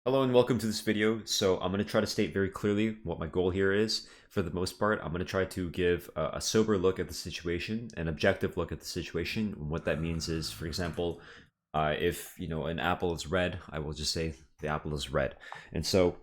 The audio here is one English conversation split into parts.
Hello and welcome to this video. So I'm going to try to state very clearly what my goal here is. For the most part, I'm going to try to give a sober look at the situation, an objective look at the situation. And what that means is, for example, if an apple is red, I will just say the apple is red. And so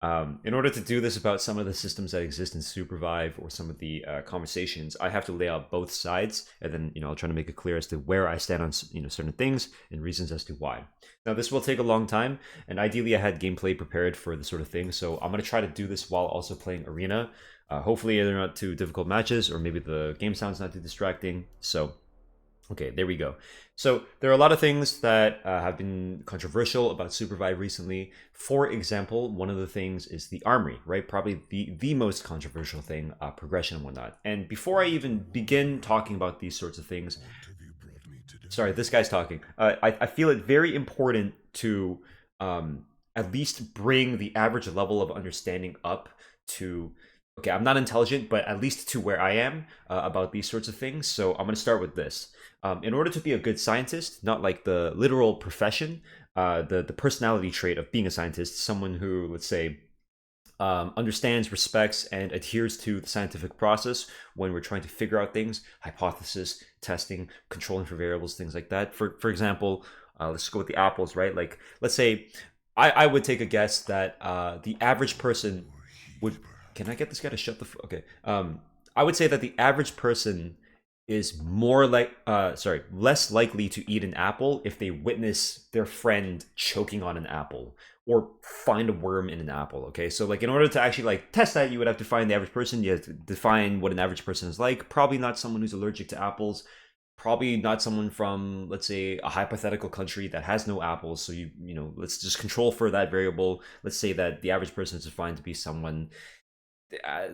in order to do this about some of the systems that exist in Supervive or some of the conversations, I have to lay out both sides, and then I'll try to make it clear as to where I stand on certain things and reasons as to why. Now this will take a long time, and ideally I had gameplay prepared for this sort of thing, so I'm gonna try to do this while also playing Arena. Hopefully they're not too difficult matches, or maybe the game sound's not too distracting. So okay, there we go. So there are a lot of things that have been controversial about Supervive recently. For example, one of the things is the Armory, right? Probably the most controversial thing, progression and whatnot. And before I even begin talking about these sorts of things, sorry, this guy's talking. I feel it very important to at least bring the average level of understanding up to, okay, I'm not intelligent, but at least to where I am about these sorts of things. So I'm going to start with this. In order to be a good scientist, not like the literal profession, the personality trait of being a scientist, someone who, let's say, understands, respects, and adheres to the scientific process when we're trying to figure out things, hypothesis, testing, controlling for variables, things like that. For example, let's go with the apples, right? Like, let's say I would take a guess that the average person would. Can I get this guy to shut the? Okay. I would say that the average person is more like less likely to eat an apple if they witness their friend choking on an apple or find a worm in an apple. Okay, so like in order to actually like test that, you would have to find the average person. You have to define what an average person is like. Probably not someone who's allergic to apples. Probably not someone from, let's say, a hypothetical country that has no apples. So let's just control for that variable. Let's say that the average person is defined to be someone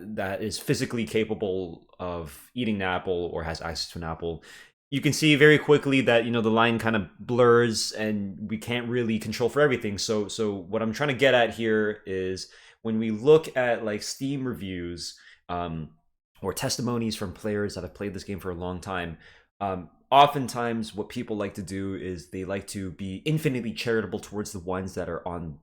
that is physically capable of eating an apple or has access to an apple. You can see very quickly that the line kind of blurs and we can't really control for everything. So what I'm trying to get at here is when we look at like Steam reviews or testimonies from players that have played this game for a long time, oftentimes what people like to do is they like to be infinitely charitable towards the ones that are on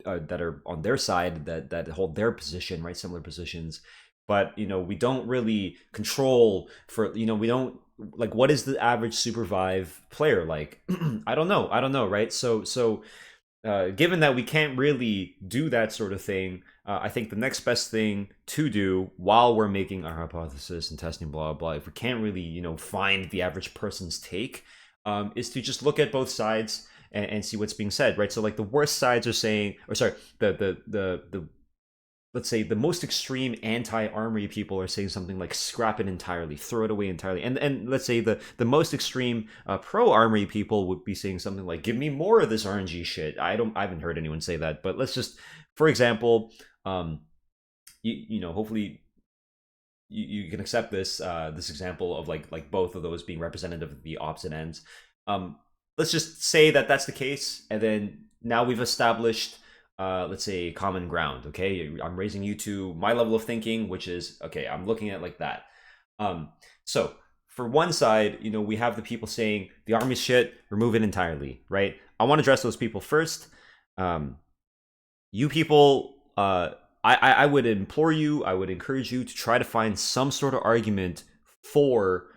their side, that hold their position, right, similar positions. But we don't really control for, we don't, like, what is the average Supervive player like? I don't know, right? So given that we can't really do that sort of thing, I think the next best thing to do while we're making our hypothesis and testing, blah blah, if we can't really, find the average person's take, is to just look at both sides and see what's being said, right? So like the worst sides are saying, or sorry, the let's say the most extreme anti-armory people are saying something like scrap it entirely, throw it away entirely, and let's say the most extreme pro-armory people would be saying something like give me more of this RNG shit. I haven't heard anyone say that, but let's just, for example, hopefully you can accept this example of like both of those being representative of the opposite ends. Let's just say that that's the case, and then now we've established let's say common ground. Okay, I'm raising you to my level of thinking, which is okay, I'm looking at it like that. So for one side, we have the people saying the army's shit, remove it entirely, right? I want to address those people first. You people, I would implore you, I would encourage you to try to find some sort of argument for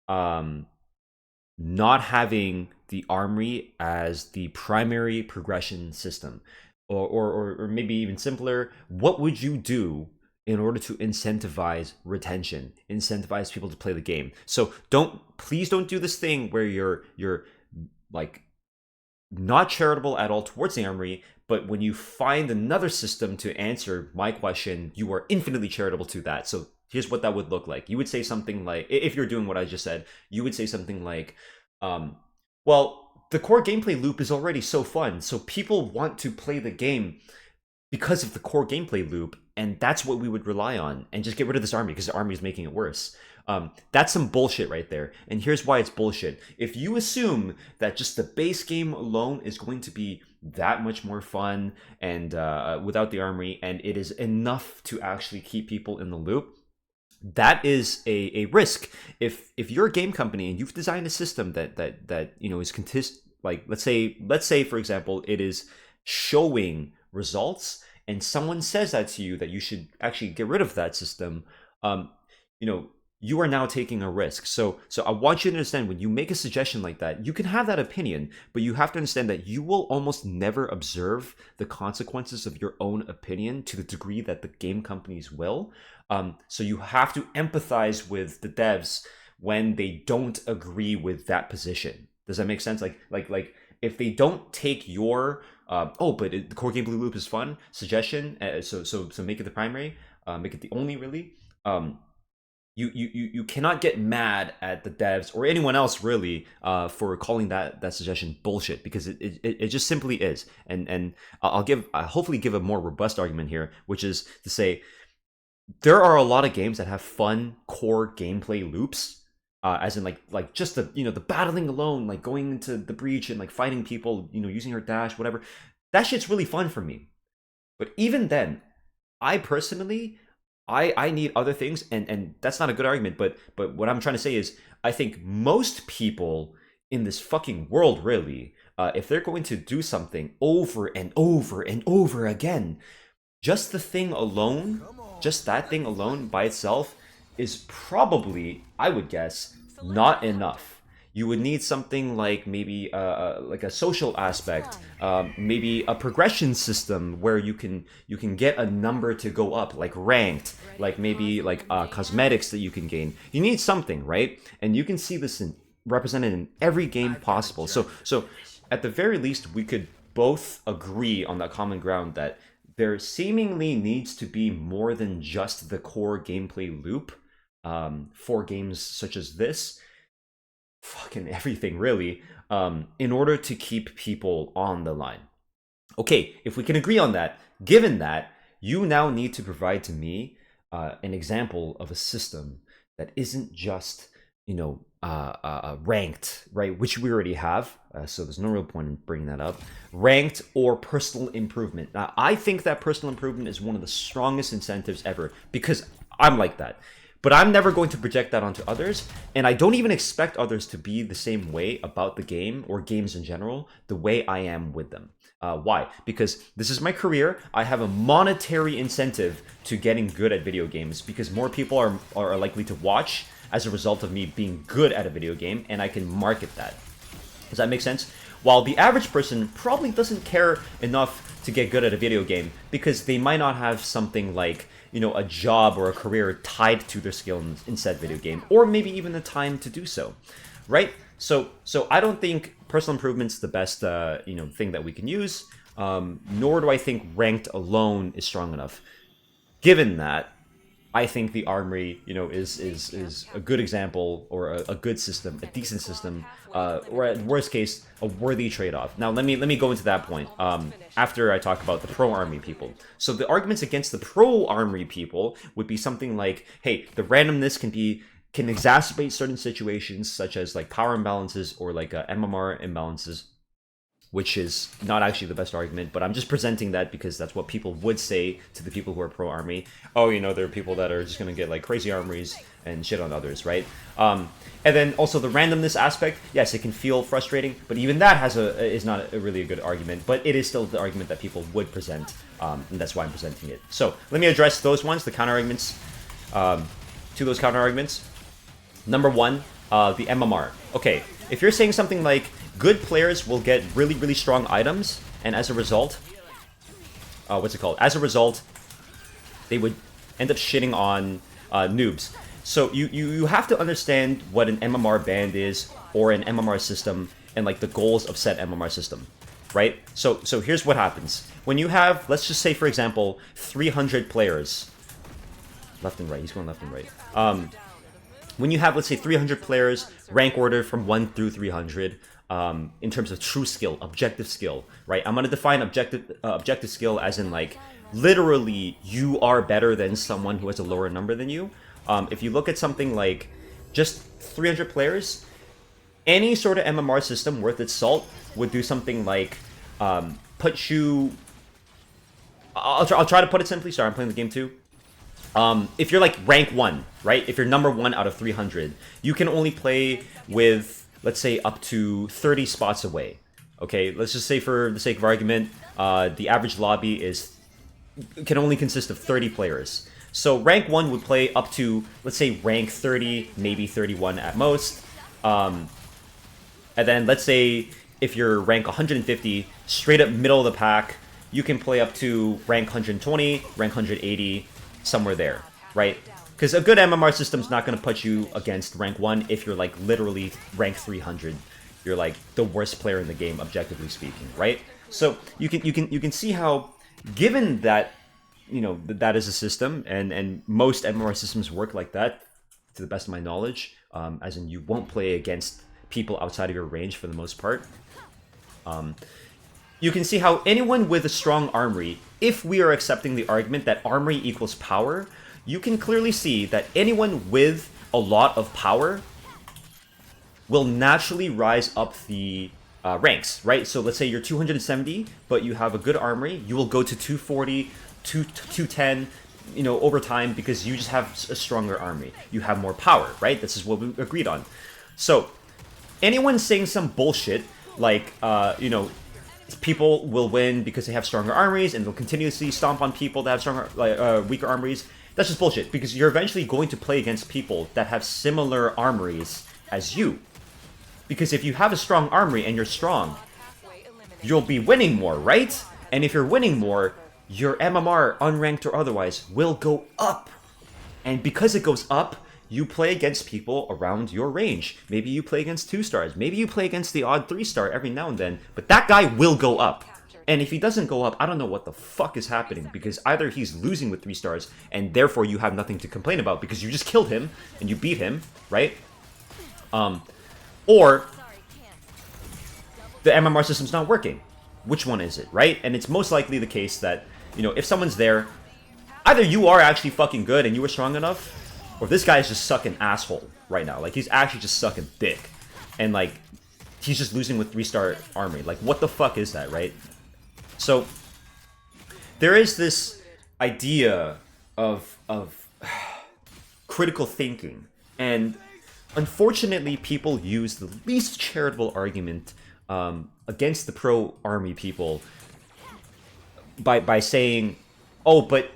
not having the armory as the primary progression system. Or maybe even simpler, what would you do in order to incentivize retention, incentivize people to play the game? So please don't do this thing where you're like not charitable at all towards the armory, but when you find another system to answer my question, you are infinitely charitable to that. So here's what that would look like. You would say something like, if you're doing what I just said, you would say something like, well, the core gameplay loop is already so fun, so people want to play the game because of the core gameplay loop, and that's what we would rely on, and just get rid of this army because the army is making it worse. That's some bullshit right there, and here's why it's bullshit. If you assume that just the base game alone is going to be that much more fun and without the armory, and it is enough to actually keep people in the loop, that is a risk. If you're a game company and you've designed a system that is like let's say for example it is showing results, and someone says that to you that you should actually get rid of that system, you know, you are now taking a risk. So I want you to understand, when you make a suggestion like that, you can have that opinion, but you have to understand that you will almost never observe the consequences of your own opinion to the degree that the game companies will. So you have to empathize with the devs when they don't agree with that position. Does that make sense? Like if they don't take your the core gameplay loop is fun suggestion, so make it the primary, make it the only, really. You cannot get mad at the devs or anyone else, really, for calling that suggestion bullshit, because it just simply is. And I'll hopefully give a more robust argument here, which is to say there are a lot of games that have fun core gameplay loops, as in like just the the battling alone, like going into the breach and like fighting people, using her dash, whatever. That shit's really fun for me. But even then, I personally, I need other things, and that's not a good argument, but what I'm trying to say is, I think most people in this fucking world, really, if they're going to do something over and over and over again, just that thing alone by itself is probably, I would guess, not enough. You would need something like maybe like a social aspect, maybe a progression system where you can get a number to go up, like ranked, like maybe like cosmetics that you can gain. You need something, right? And you can see this represented in every game possible. So at the very least, we could both agree on that common ground that there seemingly needs to be more than just the core gameplay loop for games such as this. Fucking everything, really, in order to keep people on the line. Okay, if we can agree on that, given that, you now need to provide to me an example of a system that isn't just ranked, right, which we already have, so there's no real point in bringing that up. Ranked or personal improvement. Now, I think that personal improvement is one of the strongest incentives ever, because I'm like that. But I'm never going to project that onto others, and I don't even expect others to be the same way about the game, or games in general, the way I am with them. Why? Because this is my career. I have a monetary incentive to getting good at video games, because more people are likely to watch as a result of me being good at a video game, and I can market that. Does that make sense? While the average person probably doesn't care enough to get good at a video game, because they might not have something like a job or a career tied to their skill in said video game, or maybe even the time to do so, right? So I don't think personal improvement's the best thing that we can use, nor do I think ranked alone is strong enough. Given that, I think the Armory, is a good example, or a good system, a decent system, or at worst case, a worthy trade-off. Now, let me go into that point after I talk about the pro Armory people. So the arguments against the pro Armory people would be something like, hey, the randomness can exacerbate certain situations, such as like power imbalances or like MMR imbalances, which is not actually the best argument, but I'm just presenting that because that's what people would say to the people who are pro-Armory. Oh, there are people that are just going to get like crazy armories and shit on others, right? And then also the randomness aspect, yes, it can feel frustrating, but even that is not really a good argument, but it is still the argument that people would present, and that's why I'm presenting it. So let me address those ones, the counter-arguments, to those counter-arguments. Number one, the MMR. Okay, if you're saying something like, good players will get really, really strong items, and as a result, As a result, they would end up shitting on noobs. So you have to understand what an MMR band is, or an MMR system, and like the goals of said MMR system, right? So here's what happens. When you have, let's just say, for example, 300 players, left and right, he's going left and right. When you have, let's say, 300 players, rank order from 1 through 300, in terms of true skill, objective skill, right? I'm going to define objective skill as in, like, literally you are better than someone who has a lower number than you. If you look at something like just 300 players, any sort of MMR system worth its salt would do something like put you... I'll try to put it simply. Sorry, I'm playing the game too. If you're like rank 1, right? If you're number 1 out of 300, you can only play with, let's say, up to 30 spots away. Okay, let's just say for the sake of argument, the average lobby can only consist of 30 players. So rank 1 would play up to, let's say, rank 30, maybe 31 at most. And then let's say if you're rank 150, straight up middle of the pack, you can play up to rank 120, rank 180, somewhere there, right? Because a good MMR system's not going to put you against rank 1 if you're like literally rank 300. You're like the worst player in the game, objectively speaking, right? So you can see how, given that, you know, that is a system, and most MMR systems work like that, to the best of my knowledge, as in you won't play against people outside of your range for the most part. You can see how anyone with a strong armory, if we are accepting the argument that armory equals power, you can clearly see that anyone with a lot of power will naturally rise up the ranks, right? So let's say you're 270, but you have a good armory, you will go to 240, 210, you know, over time, because you just have a stronger armory. You have more power, right? This is what we agreed on. So anyone saying some bullshit like, you know, people will win because they have stronger armories and they'll continuously stomp on people that have stronger, weaker armories, that's just bullshit, because you're eventually going to play against people that have similar armories as you. Because if you have a strong armory and you're strong, you'll be winning more, right? And if you're winning more, your MMR, unranked or otherwise, will go up. And because it goes up, you play against people around your range. Maybe you play against 2 stars. Maybe you play against the odd 3-star every now and then. But that guy will go up. And if he doesn't go up, I don't know what the fuck is happening. Because either he's losing with 3 stars, and therefore you have nothing to complain about because you just killed him and you beat him, right? Or the MMR system's not working. Which one is it, right? And it's most likely the case that, you know, if someone's there, either you are actually fucking good and you were strong enough, or this guy is just sucking asshole right now. Like, he's actually just sucking dick. And, like, he's just losing with 3-star armory. Like, what the fuck is that, right? So, there is this idea of critical thinking. And unfortunately, people use the least charitable argument against the pro-army people by saying, oh, but,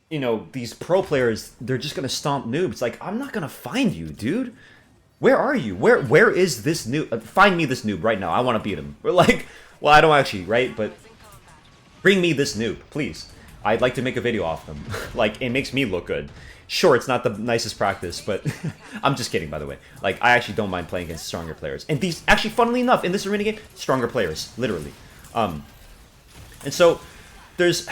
you know, these pro players, they're just gonna stomp noobs. Like, I'm not gonna find you, dude. Where are you? Where is this noob? Find me this noob right now. I want to beat him. Or like, well, I don't actually, right? But bring me this noob, please. I'd like to make a video off them. Like, it makes me look good. Sure, it's not the nicest practice, but I'm just kidding, by the way. Like, I actually don't mind playing against stronger players. And these, actually, funnily enough, in this arena game, stronger players, literally. And so, there's...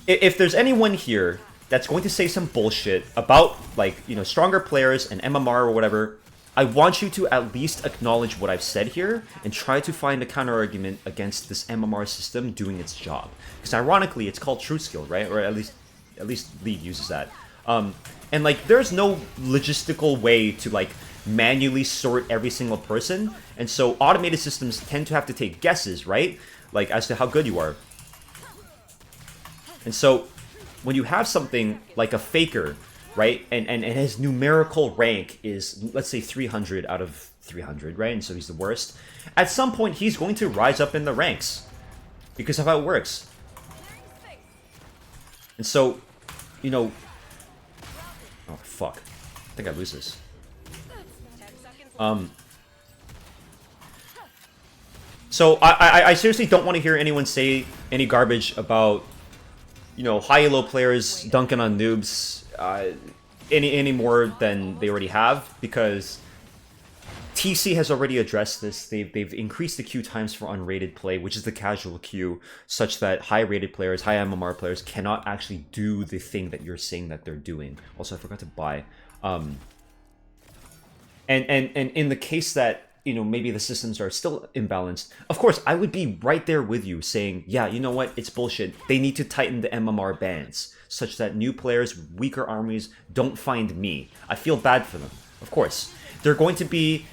If there's anyone here that's going to say some bullshit about, like, you know, stronger players and MMR or whatever, I want you to at least acknowledge what I've said here and try to find a counter-argument against this MMR system doing its job. Because ironically, it's called True Skill, right? Or at least League uses that. And, like, there's no logistical way to, like, manually sort every single person. And so automated systems tend to have to take guesses, right? Like, as to how good you are. And so, when you have something like a Faker, right, and his numerical rank is, let's say, 300 out of 300, right, and so he's the worst, at some point he's going to rise up in the ranks because of how it works. And so, you know... Oh, fuck. I think I lose this. So, I seriously don't want to hear anyone say any garbage about, you know, high elo players dunking on noobs any more than they already have, because TC has already addressed this. They've increased the queue times for unrated play, which is the casual queue, such that high rated players, high MMR players cannot actually do the thing that you're saying that they're doing. Also, I forgot to buy. And in the case that, you know, maybe the systems are still imbalanced, of course, I would be right there with you saying, yeah, you know what, it's bullshit. They need to tighten the MMR bans, such that new players, weaker armies, don't find me. I feel bad for them, of course. They're going to be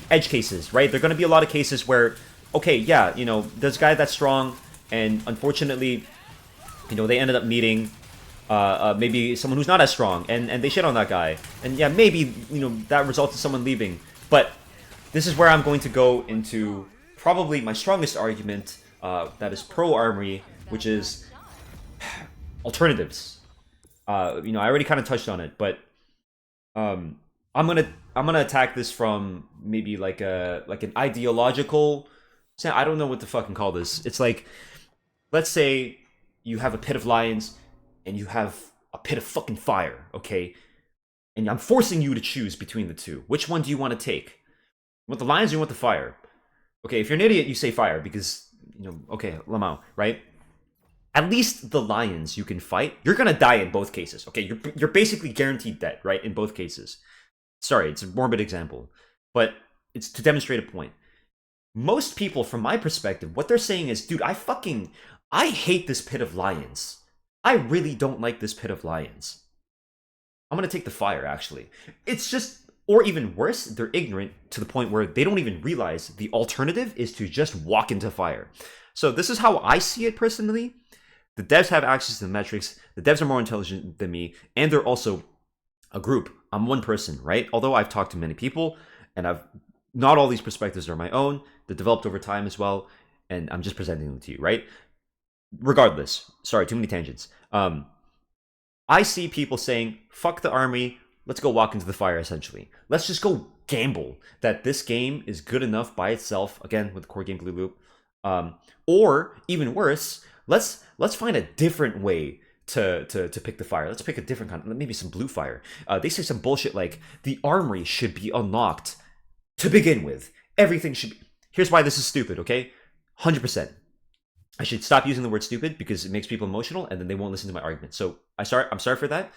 edge cases, right? There are going to be a lot of cases where, okay, yeah, you know, there's a guy that's strong, and unfortunately, you know, they ended up meeting maybe someone who's not as strong, and they shit on that guy. And yeah, maybe, you know, that results in someone leaving. But this is where I'm going to go into probably my strongest argument that is pro Armory, which is alternatives. You know, I already kind of touched on it, but I'm gonna attack this from maybe like an ideological. I don't know what to fucking call this. It's like, let's say you have a pit of lions and you have a pit of fucking fire, okay? And I'm forcing you to choose between the two. Which one do you want to take? You want the lions or you want the fire? Okay, if you're an idiot, you say fire because, you know, okay, Lamau, right? At least the lions you can fight. You're gonna die in both cases, okay? You're basically guaranteed death, right? In both cases. Sorry, it's a morbid example, but it's to demonstrate a point. Most people, from my perspective, what they're saying is, dude, I hate this pit of lions. I really don't like this pit of lions. I'm gonna take the fire, actually. It's just, or even worse, they're ignorant to the point where they don't even realize the alternative is to just walk into fire. So this is how I see it personally. The devs have access to the metrics. The devs are more intelligent than me, and they're also a group. I'm one person, right? Although I've talked to many people, and not all these perspectives are my own. They're developed over time as well, and I'm just presenting them to you, right? Regardless, sorry, too many tangents. I see people saying, fuck the army, let's go walk into the fire, essentially. Let's just go gamble that this game is good enough by itself, again, with the core gameplay loop. Or, even worse, let's find a different way to pick the fire. Let's pick a different kind, maybe some blue fire. They say some bullshit like, the armory should be unlocked to begin with. Everything should be... Here's why this is stupid, okay? 100%. I should stop using the word stupid because it makes people emotional and then they won't listen to my argument. So I'm sorry for that.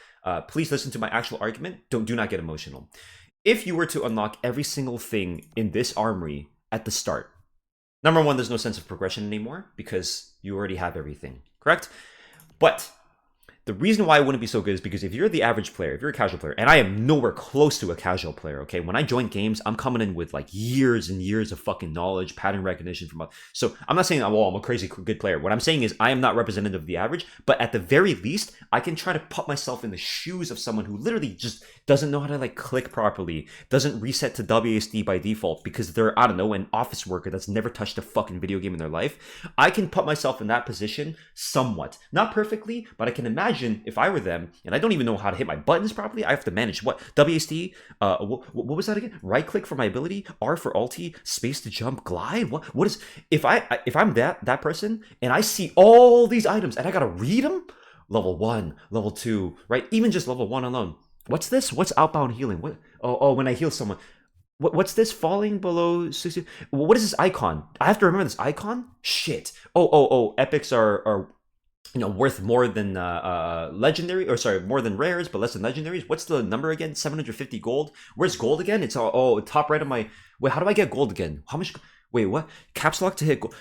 Please listen to my actual argument. Do not get emotional. If you were to unlock every single thing in this armory at the start, number one, there's no sense of progression anymore because you already have everything, correct? But the reason why it wouldn't be so good is because if you're the average player, if you're a casual player, and I am nowhere close to a casual player, okay? When I join games, I'm coming in with like years and years of fucking knowledge, pattern recognition from... So I'm not saying, oh, I'm a crazy good player. What I'm saying is I am not representative of the average, but at the very least, I can try to put myself in the shoes of someone who literally just doesn't know how to like click properly, doesn't reset to WASD by default because they're, I don't know, an office worker that's never touched a fucking video game in their life. I can put myself in that position somewhat. Not perfectly, but I can imagine if I were them, and I don't even know how to hit my buttons properly, I have to manage what? WSD? What was that again? Right click for my ability, R for ulti, space to jump, glide? What is... If I'm that person, and I see all these items, and I gotta read them? Level 1, level 2, right? Even just level 1 alone. What's this? What's outbound healing? What? Oh, when I heal someone. What's this? Falling below 60? What is this icon? I have to remember this icon? Shit. Oh, epics are you know, worth more than legendary, or sorry, more than rares, but less than legendaries. What's the number again? 750 gold. Where's gold again? It's top right of my... Wait, how do I get gold again? How much... Wait, what? Caps lock to hit gold.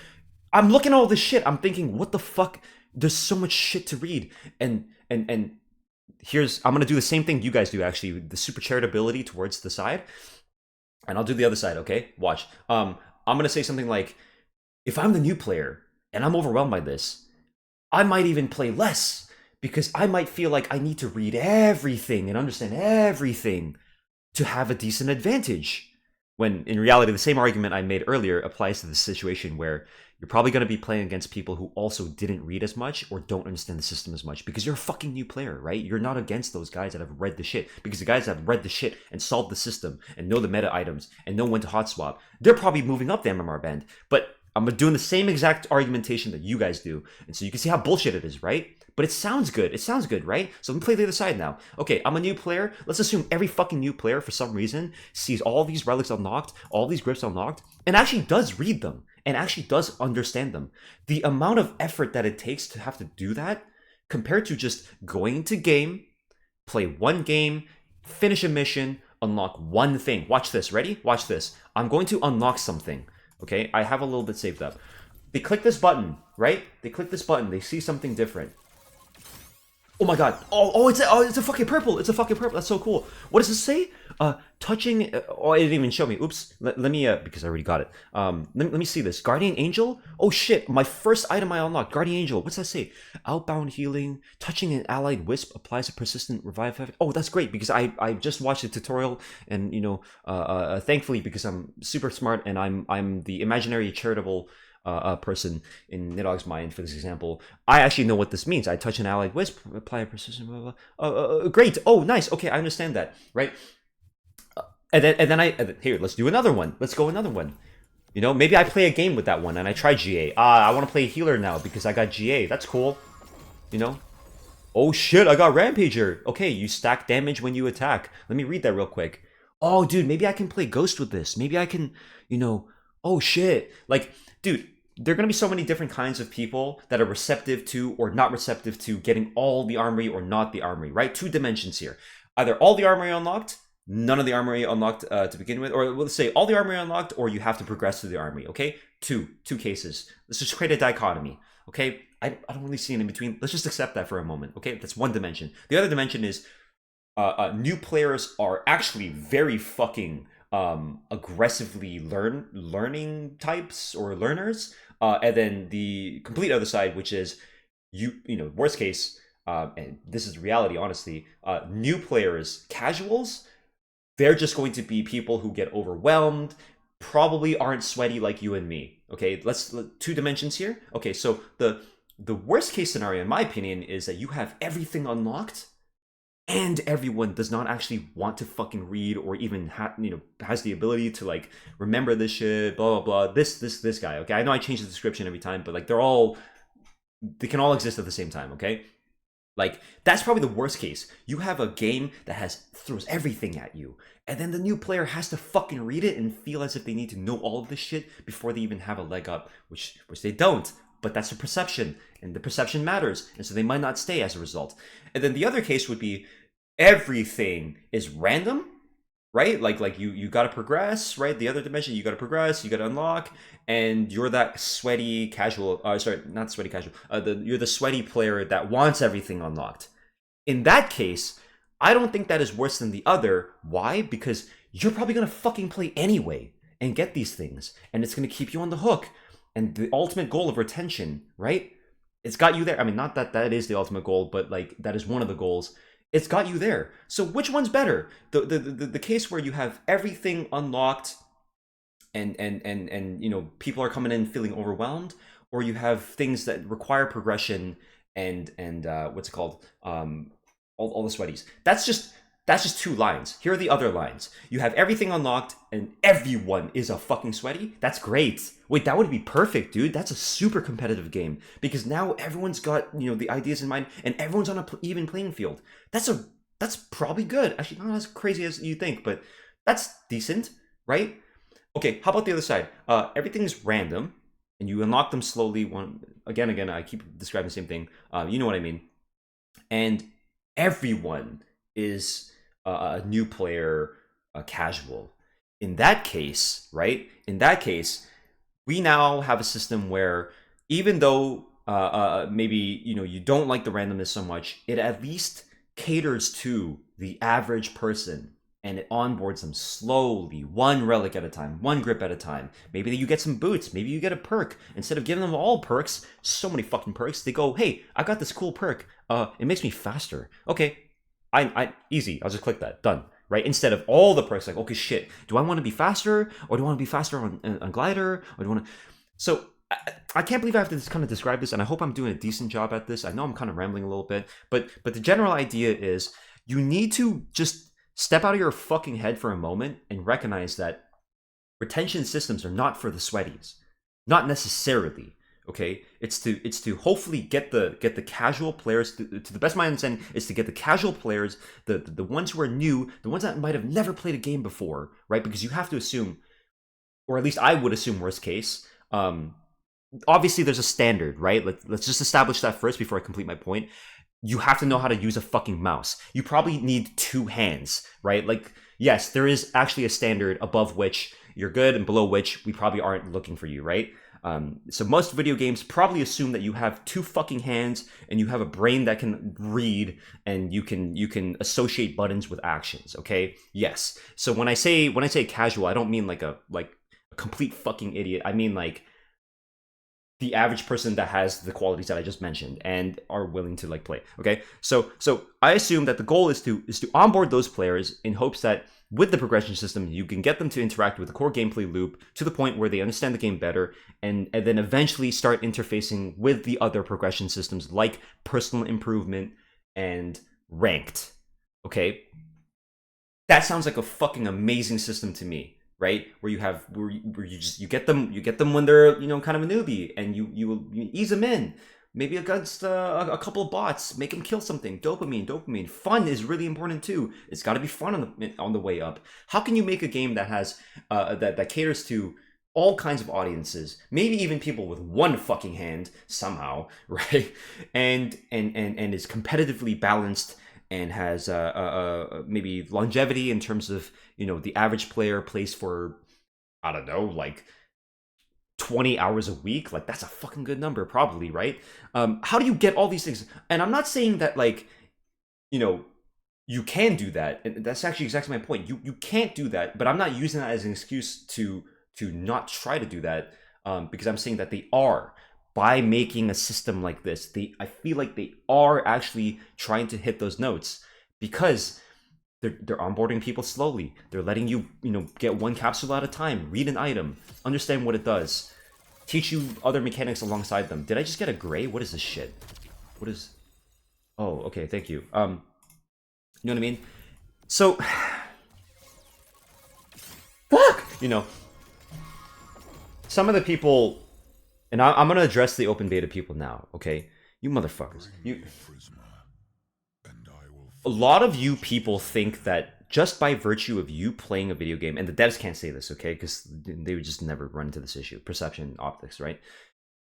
I'm looking at all this shit. I'm thinking, what the fuck? There's so much shit to read. And here's... I'm gonna do the same thing you guys do, actually. The super charitability towards the side. And I'll do the other side, okay? Watch. I'm gonna say something like, if I'm the new player, and I'm overwhelmed by this, I might even play less because I might feel like I need to read everything and understand everything to have a decent advantage. When in reality, the same argument I made earlier applies to the situation where you're probably going to be playing against people who also didn't read as much or don't understand the system as much because you're a fucking new player, right? You're not against those guys that have read the shit, because the guys that have read the shit and solved the system and know the meta items and know when to hot swap, they're probably moving up the MMR band. But I'm doing the same exact argumentation that you guys do. And so you can see how bullshit it is, right? But it sounds good. It sounds good, right? So let me play the other side now. Okay, I'm a new player. Let's assume every fucking new player, for some reason, sees all these relics unlocked, all these grips unlocked, and actually does read them, and actually does understand them. The amount of effort that it takes to have to do that, compared to just going into game, play one game, finish a mission, unlock one thing. Watch this. Ready? Watch this. I'm going to unlock something. Okay, I have a little bit saved up. They click this button, right? They click this button. They see something different. Oh my god. It's a fucking purple. It's a fucking purple. That's so cool. What does it say? Touching. Oh, it didn't even show me. Oops. Let me. Because I already got it. Let me see this. Guardian Angel. Oh shit. My first item I unlocked. Guardian Angel. What's that say? Outbound healing. Touching an allied wisp applies a persistent revive effect. Oh, that's great because I just watched the tutorial and thankfully because I'm super smart and I'm the imaginary charitable person in Nidhogg's mind for this example, I actually know what this means. I touch an allied wisp, apply a precision, blah, blah, blah. Great. Oh, nice. Okay, I understand that, right? Here, let's do another one. Let's go another one. Maybe I play a game with that one and I try GA. I want to play healer now because I got GA. That's cool. Oh shit, I got Rampager. Okay, you stack damage when you attack. Let me read that real quick. Oh, dude, maybe I can play Ghost with this. Maybe I can, oh shit. Like, dude, there are going to be so many different kinds of people that are receptive to or not receptive to getting all the armory or not the armory, right? Two dimensions here. Either all the armory unlocked, none of the armory unlocked to begin with, or let's say all the armory unlocked, or you have to progress through the armory, okay? Two cases. Let's just create a dichotomy, okay? I don't really see an in between. Let's just accept that for a moment, okay? That's one dimension. The other dimension is new players are actually very fucking aggressively learning types or learners. And then the complete other side, which is worst case, and this is reality, honestly, new players, casuals, they're just going to be people who get overwhelmed, probably aren't sweaty like you and me. Okay, let's two dimensions here. Okay, so the worst case scenario, in my opinion, is that you have everything unlocked and everyone does not actually want to fucking read or even has the ability to like remember this shit, blah blah blah. This guy, okay? I know I change the description every time, but like they can all exist at the same time, okay? Like that's probably the worst case. You have a game that throws everything at you, and then the new player has to fucking read it and feel as if they need to know all of this shit before they even have a leg up, which they don't. But that's the perception, and the perception matters, and so they might not stay as a result. And then the other case would be everything is random, right? Like you got to progress, right? The other dimension, you got to progress, you got to unlock, and you're that sweaty casual. Sorry, not sweaty casual. You're the sweaty player that wants everything unlocked. In that case, I don't think that is worse than the other. Why? Because you're probably gonna fucking play anyway and get these things, and it's gonna keep you on the hook. And the ultimate goal of retention, right? It's got you there. I mean, not that is the ultimate goal, but like that is one of the goals. It's got you there. So which one's better? The case where you have everything unlocked and people are coming in feeling overwhelmed, or you have things that require progression and what's it called? All the sweaties. That's just two lines. Here are the other lines. You have everything unlocked and everyone is a fucking sweaty. That's great. Wait, that would be perfect, dude. That's a super competitive game because now everyone's got, the ideas in mind and everyone's on an even playing field. That's probably good. Actually, not as crazy as you think, but that's decent, right? Okay, how about the other side? Everything's random and you unlock them slowly. Again, I keep describing the same thing. You know what I mean? And everyone is a new player, a casual. In that case, right? In that case, we now have a system where even though maybe you don't like the randomness so much, it at least caters to the average person and it onboards them slowly, one relic at a time, one grip at a time. Maybe you get some boots, maybe you get a perk. Instead of giving them all perks, so many fucking perks, they go, hey, I got this cool perk. It makes me faster. Okay, I easy. I'll just click that. Done. Right? Instead of all the perks, like, okay, shit. Do I want to be faster, or do I want to be faster on glider, or do I want to? So I can't believe I have to kind of describe this, and I hope I'm doing a decent job at this. I know I'm kind of rambling a little bit, but the general idea is you need to just step out of your fucking head for a moment and recognize that retention systems are not for the sweaties, not necessarily. Okay, it's to hopefully get the casual players to the best of my understanding is to get the casual players, the ones who are new, the ones that might have never played a game before, right? Because you have to assume, or at least I would assume, worst case. Obviously, there's a standard, right? Let's just establish that first before I complete my point. You have to know how to use a fucking mouse. You probably need two hands, right? Like, yes, there is actually a standard above which you're good and below which we probably aren't looking for you, right? So most video games probably assume that you have two fucking hands and you have a brain that can read and you can associate buttons with actions. Okay, yes. So when I say casual, I don't mean like a complete fucking idiot. I mean like the average person that has the qualities that I just mentioned and are willing to like play. Okay, so I assume that the goal is to onboard those players in hopes that with the progression system you can get them to interact with the core gameplay loop to the point where they understand the game better, and then eventually start interfacing with the other progression systems like personal improvement and ranked. Okay, that sounds like a fucking amazing system to me. Right, where you get them when they're kind of a newbie, and you ease them in, maybe against a couple of bots, make them kill something. Dopamine. Fun is really important too. It's got to be fun on the way up. How can you make a game that has that caters to all kinds of audiences, maybe even people with one fucking hand somehow, right? And is competitively balanced and has maybe longevity in terms of the average player plays for, I don't know, like 20 hours a week. Like that's a fucking good number probably, right? How do you get all these things? And I'm not saying that like you can do that, and that's actually exactly my point. You can't do that, but I'm not using that as an excuse to not try to do that, because I'm saying that they are. By making a system like this, I feel like they are actually trying to hit those notes, because they're onboarding people slowly. They're letting you get one capsule at a time, read an item, understand what it does, teach you other mechanics alongside them. Did I just get a gray? What is this shit? What is? Oh, okay, thank you. You know what I mean? So, fuck. Some of the people. And I'm going to address the open beta people now, okay? You motherfuckers. A lot of you people think that just by virtue of you playing a video game, and the devs can't say this, okay? Because they would just never run into this issue. Perception, optics, right?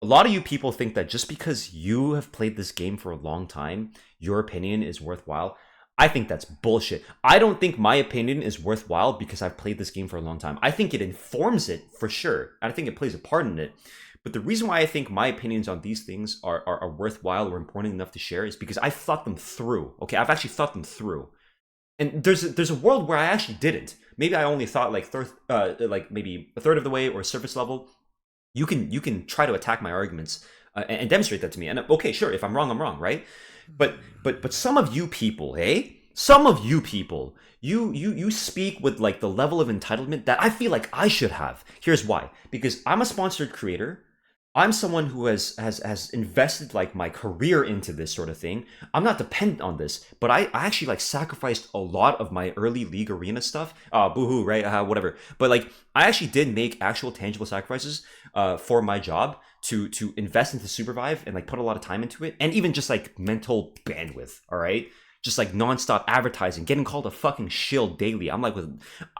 A lot of you people think that just because you have played this game for a long time, your opinion is worthwhile. I think that's bullshit. I don't think my opinion is worthwhile because I've played this game for a long time. I think it informs it, for sure. And I think it plays a part in it. But the reason why I think my opinions on these things are worthwhile or important enough to share is because I've thought them through. Okay, I've actually thought them through. And there's a world where I actually didn't. Maybe I only thought like maybe a third of the way or surface level. You can try to attack my arguments and demonstrate that to me. And okay, sure, if I'm wrong, right? But some of you people, some of you people, you speak with like the level of entitlement that I feel like I should have. Here's why. Because I'm a sponsored creator. I'm someone who has invested like my career into this sort of thing. I'm not dependent on this, but I actually like sacrificed a lot of my early League Arena stuff. Boohoo, right? Whatever. But like I actually did make actual tangible sacrifices for my job to invest into Supervive and like put a lot of time into it, and even just like mental bandwidth. All right. Just like nonstop advertising, getting called a fucking shill daily. I'm like,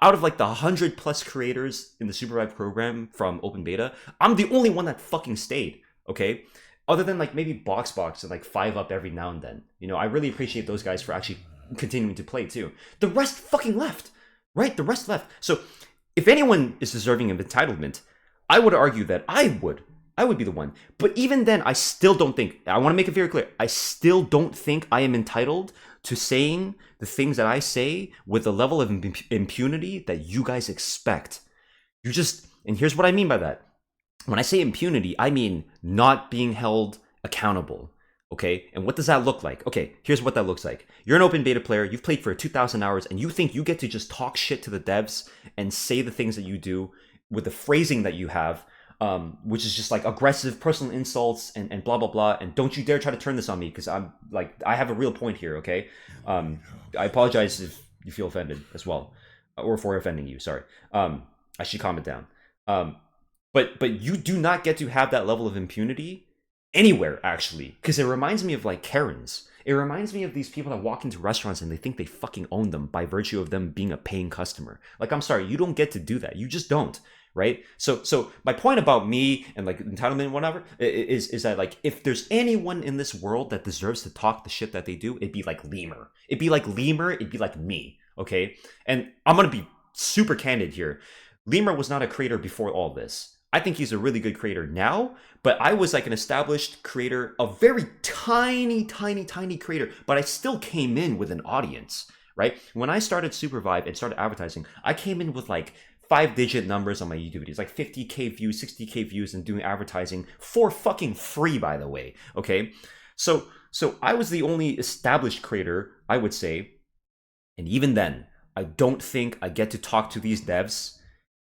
out of like the 100+ creators in the Supervive program from open beta, I'm the only one that fucking stayed. Okay, other than like maybe Boxbox and like 5up every now and then. I really appreciate those guys for actually continuing to play too. The rest fucking left, right? The rest left. So if anyone is deserving of entitlement, I would argue that I would be the one. But even then, I still don't think, I want to make it very clear, I still don't think I am entitled to saying the things that I say with the level of impunity that you guys expect. And here's what I mean by that. When I say impunity, I mean not being held accountable. Okay, and what does that look like? Okay, here's what that looks like. You're an open beta player, you've played for 2,000 hours, and you think you get to just talk shit to the devs and say the things that you do with the phrasing that you have, which is just like aggressive personal insults and blah blah blah. And don't you dare try to turn this on me, because I'm like, I have a real point here. Okay, I apologize if you feel offended as well, or for offending you. Sorry. I should calm it down. But you do not get to have that level of impunity anywhere, actually, because it reminds me of like Karens. It reminds me of these people that walk into restaurants and they think they fucking own them by virtue of them being a paying customer. Like, I'm sorry, you don't get to do that. You just don't, right? So my point about me and like entitlement and whatever is that like, if there's anyone in this world that deserves to talk the shit that they do, it'd be like Lemur. It'd be like me, okay? And I'm gonna be super candid here. Lemur was not a creator before all this. I think he's a really good creator now, but I was like an established creator, a very tiny, tiny, tiny creator, but I still came in with an audience, right? When I started Supervive and started advertising, I came in with like 5-digit numbers on my YouTube videos, like 50K views, 60K views, and doing advertising for fucking free, by the way, okay? So I was the only established creator, I would say, and even then, I don't think I get to talk to these devs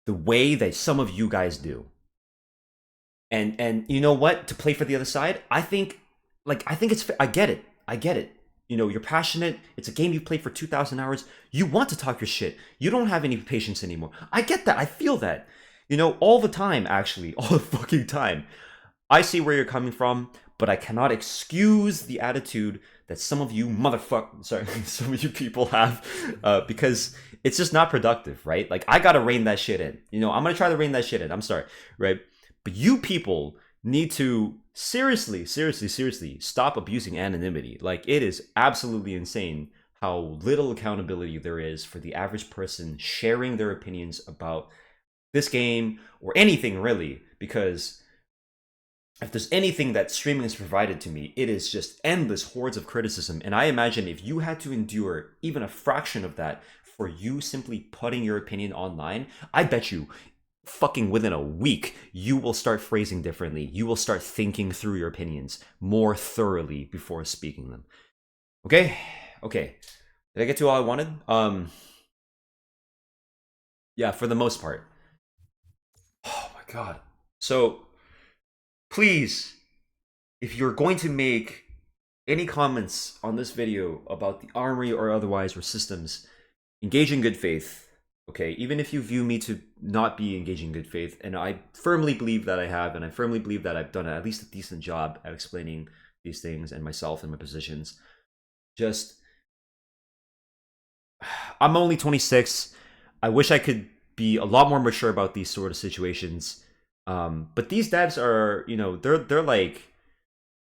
the way that some of you guys do. And you know what? To play for the other side, I think it's I get it. I get it. You know, you're passionate. It's a game you've played for 2,000 hours. You want to talk your shit. You don't have any patience anymore. I get that. I feel that. You know, all the time, actually. All the fucking time. I see where you're coming from, but I cannot excuse the attitude that some of you some of you people have, because it's just not productive, right? Like, I gotta rein that shit in. You know, I'm gonna try to rein that shit in. I'm sorry, right? But you people need to seriously stop abusing anonymity. Like, it is absolutely insane how little accountability there is for the average person sharing their opinions about this game or anything really, because if there's anything that streaming has provided to me, it is just endless hordes of criticism. And I imagine if you had to endure even a fraction of that for you simply putting your opinion online, I bet you fucking within a week, you will start phrasing differently. You will start thinking through your opinions more thoroughly before speaking them. Okay? Okay. Did I get to all I wanted? Yeah, for the most part. Oh my god. So, please, if you're going to make any comments on this video about the Armory or otherwise, or systems, engage in good faith. Okay, even if you view me to not be engaging in good faith, and I firmly believe that I have, and I firmly believe that I've done at least a decent job at explaining these things and myself and my positions. Just, I'm only 26. I wish I could be a lot more mature about these sort of situations. But these devs are, you know, they're like,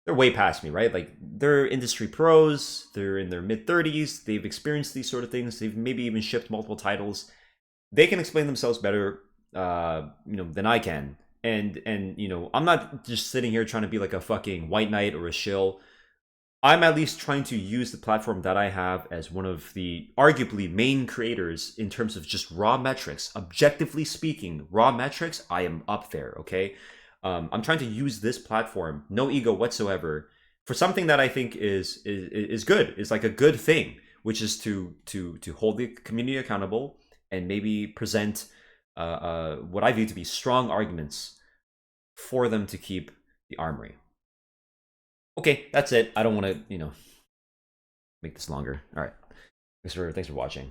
they're way past me, right? Like, they're industry pros. They're in their mid-30s. They've experienced these sort of things. They've maybe even shipped multiple titles. They can explain themselves better, you know, than I can. And you know, I'm not just sitting here trying to be like a fucking white knight or a shill. I'm at least trying to use the platform that I have as one of the arguably main creators in terms of just raw metrics. Objectively speaking, raw metrics, I am up there, okay? I'm trying to use this platform, no ego whatsoever, for something that I think is good, is like a good thing, which is to hold the community accountable and maybe present what I view to be strong arguments for them to keep the Armory. Okay, that's it. I don't want to, you know, make this longer. All right. Thanks for watching.